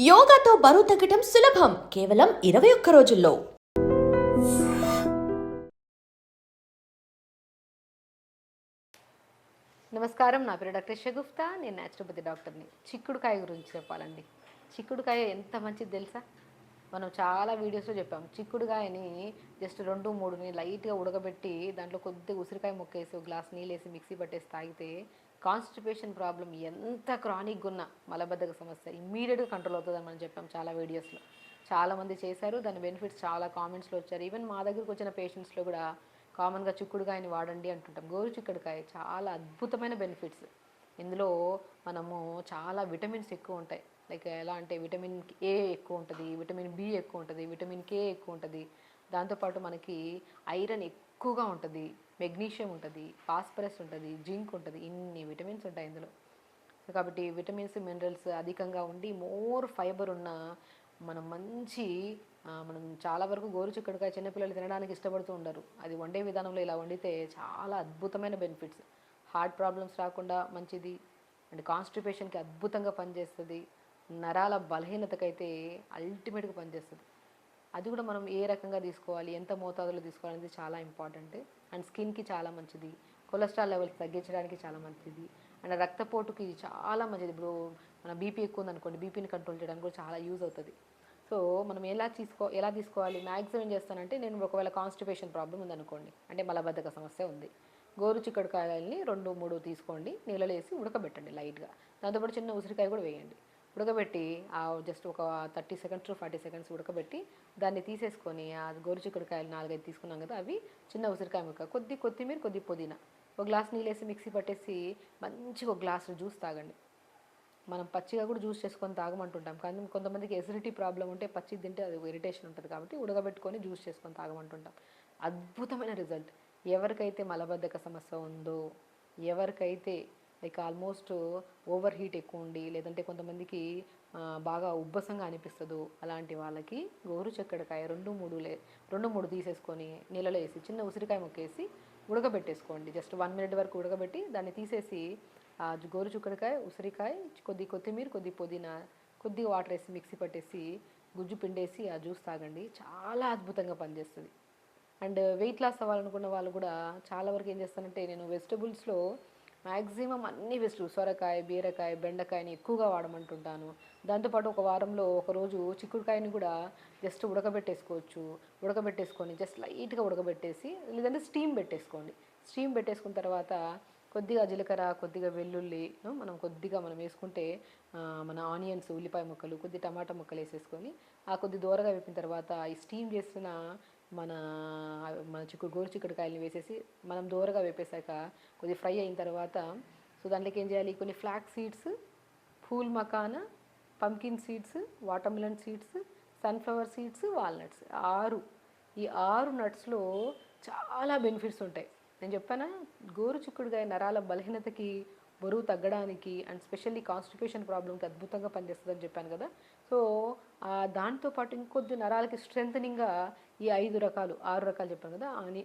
యోగాతో బరువు తగ్గటం సులభం కేవలం 21 రోజుల్లో. నమస్కారం, నా పేరు డాక్టర్ షగుఫ్తా. నేను న్యాచురోపతి డాక్టర్ని. చిక్కుడుకాయ గురించి చెప్పాలండి. చిక్కుడుకాయ ఎంత మంచిది తెలుసా? మనం చాలా వీడియోస్లో చెప్పాం. చిక్కుడుకాయని జస్ట్ 2-3ని లైట్గా ఉడకబెట్టి దాంట్లో కొద్దిగా ఉసిరికాయ ముక్కేసి ఒక గ్లాస్ నీళ్ళు వేసి మిక్సీ పట్టేసి తాగితే కాన్స్టిపేషన్ ప్రాబ్లం ఎంత క్రానిక్గా ఉన్న మలబద్ధక సమస్య ఇమ్మీడియట్గా కంట్రోల్ అవుతుందని మనం చెప్పాం చాలా వీడియోస్లో. చాలామంది చేశారు, దాని బెనిఫిట్స్ చాలా కామెంట్స్లో వచ్చారు. ఈవెన్ మా దగ్గరకు వచ్చిన పేషెంట్స్లో కూడా కామన్గా చిక్కుడుకాయని వాడండి అంటుంటాం. గోరు చిక్కుడుకాయ చాలా అద్భుతమైన బెనిఫిట్స్. ఇందులో మనము చాలా విటమిన్స్ ఎక్కువ ఉంటాయి. లైక్ ఎలా అంటే విటమిన్ ఏ ఎక్కువ ఉంటుంది, విటమిన్ బి ఎక్కువ ఉంటుంది, విటమిన్ కే ఎక్కువ ఉంటుంది. దాంతోపాటు మనకి ఐరన్ ఎక్కువగా ఉంటుంది, మెగ్నీషియం ఉంటుంది, ఫాస్ఫరస్ ఉంటుంది, జింక్ ఉంటుంది. ఇన్ని విటమిన్స్ ఉంటాయి ఇందులో. కాబట్టి విటమిన్స్ మినరల్స్ అధికంగా ఉండి మోర్ ఫైబర్ ఉన్న మనం చాలా వరకు గోరు చిక్కుడుకాయ చిన్నపిల్లలు తినడానికి ఇష్టపడుతూ ఉండరు. అది వండే విధానంలో ఇలా వండితే చాలా అద్భుతమైన బెనిఫిట్స్. హార్ట్ ప్రాబ్లమ్స్ రాకుండా మంచిది, అండ్ కాన్స్టిపేషన్కి అద్భుతంగా పనిచేస్తుంది. నరాల బలహీనతకైతే అల్టిమేట్గా పనిచేస్తుంది. అది కూడా మనం ఏ రకంగా తీసుకోవాలి, ఎంత మోతాదులో తీసుకోవాలనేది చాలా ఇంపార్టెంట్. అండ్ స్కిన్కి చాలా మంచిది, కొలెస్ట్రాల్ లెవెల్స్ తగ్గించడానికి చాలా మంచిది, అండ్ రక్తపోటుకి చాలా మంచిది. ఇప్పుడు మన బీపీ ఎక్కువ ఉందనుకోండి, బీపీని కంట్రోల్ చేయడానికి కూడా చాలా యూజ్ అవుతుంది. సో మనం ఎలా తీసుకోవాలి? మ్యాక్సిమం ఏం చేస్తానంటే, నేను ఒకవేళ కాన్స్టిపేషన్ ప్రాబ్లం ఉందనుకోండి, అంటే మలబద్ధక సమస్య ఉంది, గోరు చిక్కుడుకాయలని 2-3 తీసుకోండి, నీళ్ళలో వేసి ఉడకబెట్టండి లైట్గా. దాంతోపాటు చిన్న ఉసిరికాయ కూడా వేయండి. ఉడకబెట్టి జస్ట్ ఒక 30 సెకండ్స్ టు 40 సెకండ్స్ ఉడకబెట్టి దాన్ని తీసేసుకొని ఆ గోరు చిక్కుడుకాయలు 4-5 తీసుకున్నాం కదా, అవి చిన్న ఉసిరికాయ ముక్క, కొద్ది కొత్తిమీర, కొద్ది పుదీనా, ఒక గ్లాస్ నీళ్ళు వేసి మిక్సీ పట్టేసి మంచిగా ఒక గ్లాసు జ్యూస్ తాగండి. మనం పచ్చిగా కూడా జ్యూస్ చేసుకొని తాగమంటుంటాం, కానీ కొంతమందికి ఎసిడిటీ ప్రాబ్లం ఉంటే పచ్చి తింటే అది ఇరిటేషన్ ఉంటుంది, కాబట్టి ఉడకబెట్టుకొని జ్యూస్ చేసుకొని తాగమంటుంటాం. అద్భుతమైన రిజల్ట్. ఎవరికైతే మలబద్ధక సమస్య ఉందో, ఎవరికైతే లైక్ ఆల్మోస్ట్ ఓవర్ హీట్ ఎక్కువ ఉండి, లేదంటే కొంతమందికి బాగా ఉబ్బసంగా అనిపిస్తుందో అలాంటి వాళ్ళకి గోరు చిక్కుడుకాయ 2-3 తీసేసుకొని నీళ్ళలో వేసి చిన్న ఉసిరికాయ ముక్కేసి ఉడకబెట్టేసుకోండి. జస్ట్ 1 మినిట్ వరకు ఉడకబెట్టి దాన్ని తీసేసి గోరు చిక్కుడుకాయ, ఉసిరికాయ, కొద్ది కొత్తిమీర, కొద్ది పుదీనా, కొద్దిగా వాటర్ వేసి మిక్సీ పట్టేసి గుజ్జు పిండేసి ఆ జ్యూస్ తాగండి. చాలా అద్భుతంగా పనిచేస్తుంది. అండ్ వెయిట్ లాస్ అవ్వాలనుకున్న వాళ్ళు కూడా చాలా వరకు ఏం చేస్తానంటే, నేను వెజిటబుల్స్లో మ్యాక్సిమం అన్ని వెజిటబుల్స్, సొరకాయ, బీరకాయ, బెండకాయని ఎక్కువగా వాడమంటుంటాను. దాంతోపాటు ఒక వారంలో ఒకరోజు చిక్కుడుకాయని కూడా జస్ట్ ఉడకబెట్టేసుకొని జస్ట్ లైట్గా ఉడకబెట్టేసి, లేదంటే స్టీమ్ పెట్టేసుకోండి. స్టీమ్ పెట్టేసుకున్న తర్వాత కొద్దిగా జీలకర్ర, కొద్దిగా వెల్లుల్లి, మనం వేసుకుంటే మన ఆనియన్స్, ఉల్లిపాయ ముక్కలు, కొద్ది టమాటా ముక్కలు వేసేసుకొని కొద్ది దూరగా వేపిన తర్వాత ఈ స్టీమ్ చేసిన మన మన గోరు చిక్కుడుకాయలని వేసేసి మనం దూరగా వేపేశాక కొద్ది ఫ్రై అయిన తర్వాత, సో దాంట్లోకి ఏం చేయాలి, కొన్ని flax seeds, phool makhana, pumpkin seeds, watermelon seeds, sunflower seeds, walnuts, ఈ 6 నట్స్లో చాలా బెనిఫిట్స్ ఉంటాయి. నేను చెప్పానా, గోరు చిక్కుడుకాయ నరాల బలహీనతకి, బరువు తగ్గడానికి, అండ్ స్పెషల్లీ కాన్స్టిపేషన్ ప్రాబ్లంకి అద్భుతంగా పనిచేస్తుందని చెప్పాను కదా. సో దాంతోపాటు ఇంకొద్ది నరాలకి స్ట్రెంథనింగ్గా ఈ 6 రకాలు చెప్పాను కదా, అని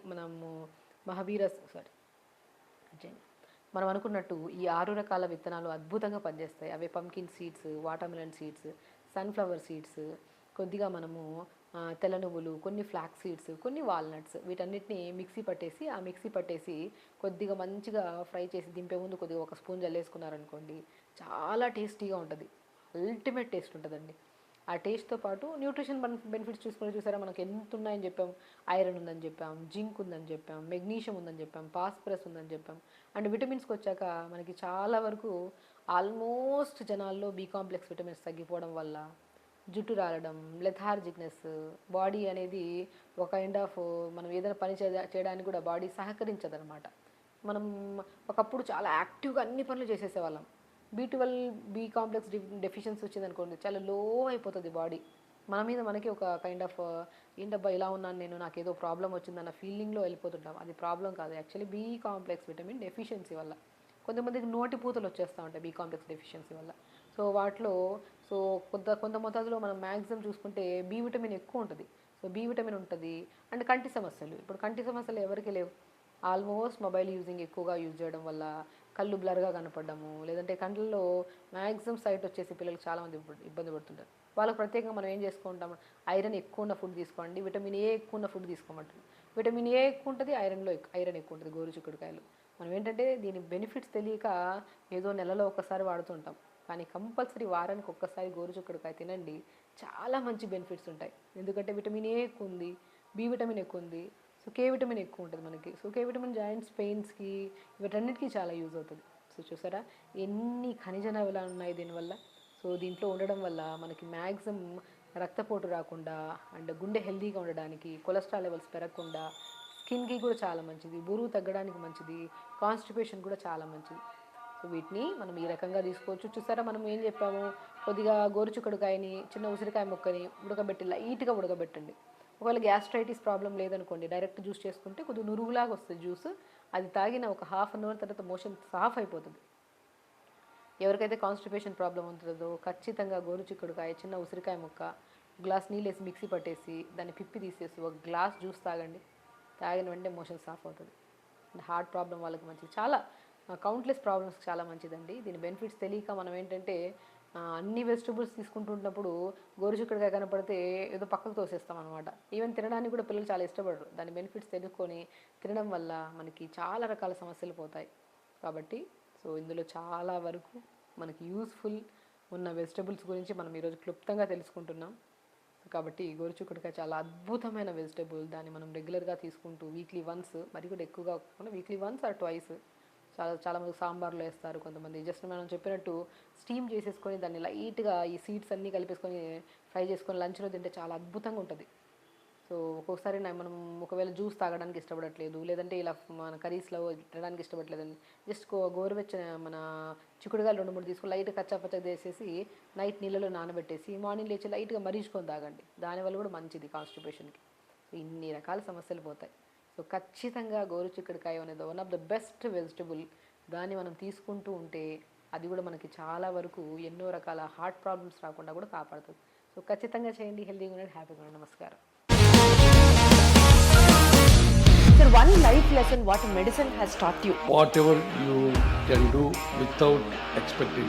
మనం అనుకున్నట్టు ఈ 6 రకాల విత్తనాలు అద్భుతంగా పనిచేస్తాయి. అవే pumpkin seeds, watermelon seeds, sunflower seeds, కొద్దిగా మనము తెల్ల నువ్వులు, కొన్ని ఫ్లాక్స్ సీడ్స్, కొన్ని వాల్నట్స్, వీటన్నిటిని మిక్సీ పట్టేసి కొద్దిగా మంచిగా ఫ్రై చేసి దింపే ముందు కొద్దిగా ఒక స్పూన్ జల్లేసుకున్నారనుకోండి, చాలా టేస్టీగా ఉంటుంది. అల్టిమేట్ టేస్ట్ ఉంటుందండి. ఆ టేస్ట్తో పాటు న్యూట్రిషన్ బెనిఫిట్స్ చూసారా, మనకు ఎంత ఉన్నాయని చెప్పాం. ఐరన్ ఉందని చెప్పాం, జింక్ ఉందని చెప్పాం, మెగ్నీషియం ఉందని చెప్పాం, ఫాస్ఫరస్ ఉందని చెప్పాం. అండ్ విటమిన్స్కి వచ్చాక మనకి చాలా వరకు ఆల్మోస్ట్ జనాల్లో బి కాంప్లెక్స్ విటమిన్స్ తగ్గిపోవడం వల్ల జుట్టు రాలడం, లెథార్జిక్నెస్, బాడీ అనేది ఒక కైండ్ ఆఫ్ మనం ఏదైనా పని చేయడానికి కూడా బాడీ సహకరించదనమాట. మనం ఒకప్పుడు చాలా యాక్టివ్గా అన్ని పనులు చేసేసేవాళ్ళం. బి కాంప్లెక్స్ డెఫిషియన్సీ వచ్చిందనుకోండి, చాలా లో అయిపోతుంది బాడీ. మన మీద మనకి ఒక కైండ్ ఆఫ్ ఏంటబ్బా ఇలా ఉన్నాను నేను, నాకు ఏదో ప్రాబ్లం వచ్చిందన్న ఫీలింగ్లో వెళ్ళిపోతుంటాం. అది ప్రాబ్లం కాదు, actually be complex vitamin deficiency వల్ల. కొంతమందికి నోటి పూతలు వచ్చేస్తూ ఉంటాయి బి కాంప్లెక్స్ డెఫిషియన్సీ వల్ల. సో వాటిలో కొంత మోతాదులో మనం మ్యాక్సిమం చూసుకుంటే బి విటమిన్ ఎక్కువ ఉంటుంది. సో బి విటమిన్ ఉంటుంది. అండ్ కంటి సమస్యలు, ఇప్పుడు కంటి సమస్యలు ఎవరికి లేవు? ఆల్మోస్ట్ మొబైల్ ఎక్కువగా యూజ్ చేయడం వల్ల కళ్ళు బ్లర్గా కనపడము, లేదంటే కండ్లలో మ్యాక్సిమం సైట్ వచ్చేసి పిల్లలు చాలామంది ఇబ్బంది పడుతుంటారు. వాళ్ళకి ప్రత్యేకంగా మనం ఏం చేసుకుంటాం, ఐరన్ ఎక్కువ ఉన్న ఫుడ్ తీసుకోండి, విటమిన్ ఏ ఎక్కువ ఉన్న ఫుడ్ తీసుకోమంటారు. విటమిన్ ఏ ఎక్కువ ఉంటుంది, ఐరన్ ఎక్కువ ఉంటుంది గోరుచిక్కుడుకాయలు. మనం ఏంటంటే దీని బెనిఫిట్స్ తెలియక ఏదో నెలలో ఒక్కసారి వాడుతుంటాం, కానీ కంపల్సరీ వారానికి ఒక్కసారి గోరుచిక్కుడుకాయ తినండి, చాలా మంచి బెనిఫిట్స్ ఉంటాయి. ఎందుకంటే విటమిన్ ఏ ఎక్కువ ఉంది, బి విటమిన్ ఎక్కువ ఉంది, సో కే విటమిన్ ఎక్కువ ఉంటుంది మనకి. సో కే విటమిన్ జాయింట్స్ పెయిన్స్కి వీటన్నిటికీ చాలా యూజ్ అవుతుంది. సో చూసారా ఎన్ని ఖనిజ లవణాలు ఉన్నాయి దీనివల్ల. సో దీంట్లో ఉండడం వల్ల మనకి మ్యాక్సిమం రక్తపోటు రాకుండా అండ్ గుండె హెల్తీగా ఉండడానికి, కొలెస్ట్రాల్ లెవెల్స్ పెరగకుండా, స్కిన్కి కూడా చాలా మంచిది, బరువు తగ్గడానికి మంచిది, కాన్స్టిపేషన్ కూడా చాలా మంచిది. సో వీటిని మనం ఈ రకంగా తీసుకోవచ్చు. చూసారా మనం ఏం చెప్పాము, కొద్దిగా గోరుచిక్కుడుకాయని చిన్న ఉసిరికాయ ముక్కని ఉడకబెట్టి లైట్గా ఉడకబెట్టండి. ఒకవేళ గ్యాస్ట్రైటిస్ ప్రాబ్లం లేదనుకోండి, డైరెక్ట్ జ్యూస్ చేసుకుంటే కొద్దిగా నురుగులాగా వస్తుంది జ్యూస్, అది తాగిన ఒక హాఫ్ అన్ అవర్ తర్వాత మోషన్ సాఫ్ అయిపోతుంది. ఎవరికైతే కాన్స్టిపేషన్ ప్రాబ్లం ఉంటుందో ఖచ్చితంగా గోరుచిక్కుడుకాయ చిన్న ఉసిరికాయ ముక్క గ్లాస్ నీళ్ళు వేసి మిక్సీ పట్టేసి దాన్ని పిప్పి తీసేసి ఒక గ్లాస్ జ్యూస్ తాగండి, తాగిన వెంటనే మోషన్ సాఫ్ అవుతుంది. అండ్ హార్ట్ ప్రాబ్లం వాళ్ళకి మంచిది, చాలా కౌంట్లెస్ ప్రాబ్లమ్స్ చాలా మంచిదండి. దీని బెనిఫిట్స్ తెలియక మనం ఏంటంటే అన్ని వెజిటబుల్స్ తీసుకుంటున్నప్పుడు గోరుచిక్కుడుకాయ కనపడితే ఏదో పక్కకు తోసేస్తాం అనమాట. ఈవెన్ తినడానికి కూడా పిల్లలు చాలా ఇష్టపడరు. దాని బెనిఫిట్స్ తెలుసుకొని తినడం వల్ల మనకి చాలా రకాల సమస్యలు పోతాయి. కాబట్టి సో ఇందులో చాలా వరకు మనకి యూస్ఫుల్ ఉన్న వెజిటబుల్స్ గురించి మనం ఈరోజు క్లుప్తంగా తెలుసుకుంటున్నాం. కాబట్టి గోరుచిక్కుడుకాయ చాలా అద్భుతమైన వెజిటబుల్. దాన్ని మనం రెగ్యులర్గా తీసుకుంటూ వీక్లీ వన్స్, మరి కూడా ఎక్కువగా కాకుండా వీక్లీ వన్స్ ఆర్ ట్వైస్, చాలామంది సాంబార్లో వేస్తారు, కొంతమంది జస్ట్ మనం చెప్పినట్టు స్టీమ్ చేసేసుకొని దాన్ని లైట్గా ఈ సీడ్స్ అన్నీ కలిపేసుకొని ఫ్రై చేసుకొని లంచ్లో తింటే చాలా అద్భుతంగా ఉంటుంది. సో ఒక్కొక్కసారి మనం ఒకవేళ జ్యూస్ తాగడానికి ఇష్టపడట్లేదు, లేదంటే ఇలా మన కర్రీస్లో తినడానికి ఇష్టపడలేదండి, జస్ట్ గోరువెచ్చని మన చిక్కుడుకాయలు 2-3 తీసుకొని లైట్గా కచ్చాపచ్చగా చేసేసి నైట్ నీళ్ళలో నానబెట్టేసి మార్నింగ్ లేచి లైట్గా మరీచుకొని తాగండి. దానివల్ల కూడా మంచిది కాన్స్టిపేషన్కి. సో ఇన్ని రకాల సమస్యలు పోతాయి. సో ఖచ్చితంగా గోరుచిక్కుడుకాయ అనేది one of the best vegetable. దాన్ని మనం తీసుకుంటూ ఉంటే అది కూడా మనకి చాలా వరకు ఎన్నో రకాల హార్ట్ ప్రాబ్లమ్స్ రాకుండా కూడా కాపాడుతుంది. సో ఖచ్చితంగా చేయండి, హెల్తీగా ఉండండి, హ్యాపీగా ఉండండి. నమస్కారం. Sir, one life lesson what medicine has taught you. Whatever you can do without expecting.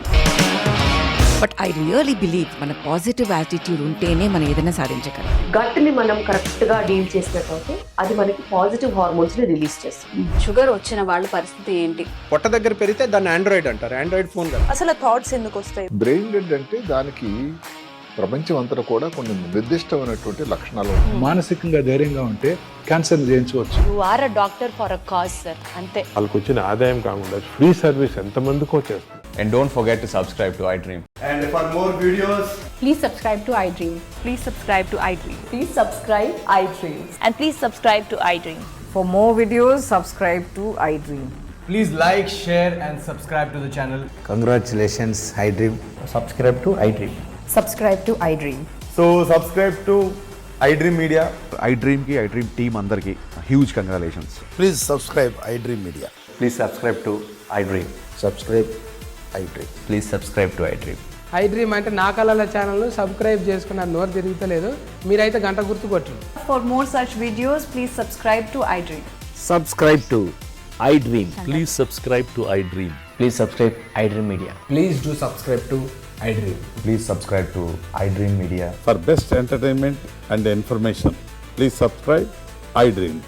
But I really believe మన పాజిటివ్ యాటిట్యూడ్ ఉంటేనే మనం ఏదైనా సాధించగలం. గట్ని మనం కరెక్ట్గా డీల్ చేసినట్లయితే అది మనకి పాజిటివ్ హార్మోన్స్ని రిలీజ్ చేస్తుంది. షుగర్ వచ్చిన వాళ్ళ పరిస్థితి ఏంటి? పొట్ట దగ్గర పెరిగితే దాన్ని ఆండ్రాయిడ్ అంటారు, ఆండ్రాయిడ్ ఫోన్ కదా. అసలు థాట్స్ ఎందుకు వస్తాయి? బ్రెయిన్ డెడ్ అంటే దానికి ప్రపంచం అంతా కూడా కొన్ని నిర్దిష్టమైనటువంటి లక్షణాలు ఉంటాయి. మానసికంగా ధైర్యంగా ఉంటే క్యాన్సర్ జయించవచ్చు. You are a doctor for a cause, sir. అంతే. వాళ్ళకి వచ్చిన ఆదాయం కాకుండా ఫ్రీ సర్వీస్ ఎంతమందికో చేస్తుంది. And don't forget to subscribe to iDream. And for more videos, Please subscribe to iDream. Please subscribe to iDream. Please subscribe iDream. And please subscribe to iDream. For more videos, subscribe to iDream. please like, share and subscribe to the channel. Congratulations, iDream. Subscribe to iDream. Subscribe to iDream. So subscribe to iDream Media. iDream ki iDream team andarki huge congratulations. Please subscribe iDream Media. Please subscribe to iDream. Subscribe iDream. Please subscribe to iDream. iDream అంటే నా కళల channel subscribe చేసుకున్న నోరు తిరుగుతలేదు, మీరైతే గంట గుర్తు కొట్టండి. For more such videos, please subscribe to iDream. Subscribe to iDream. Please subscribe to iDream. Please subscribe iDream Media. Please do subscribe to iDream. Please subscribe to iDream Media. For best entertainment and information, please subscribe iDream.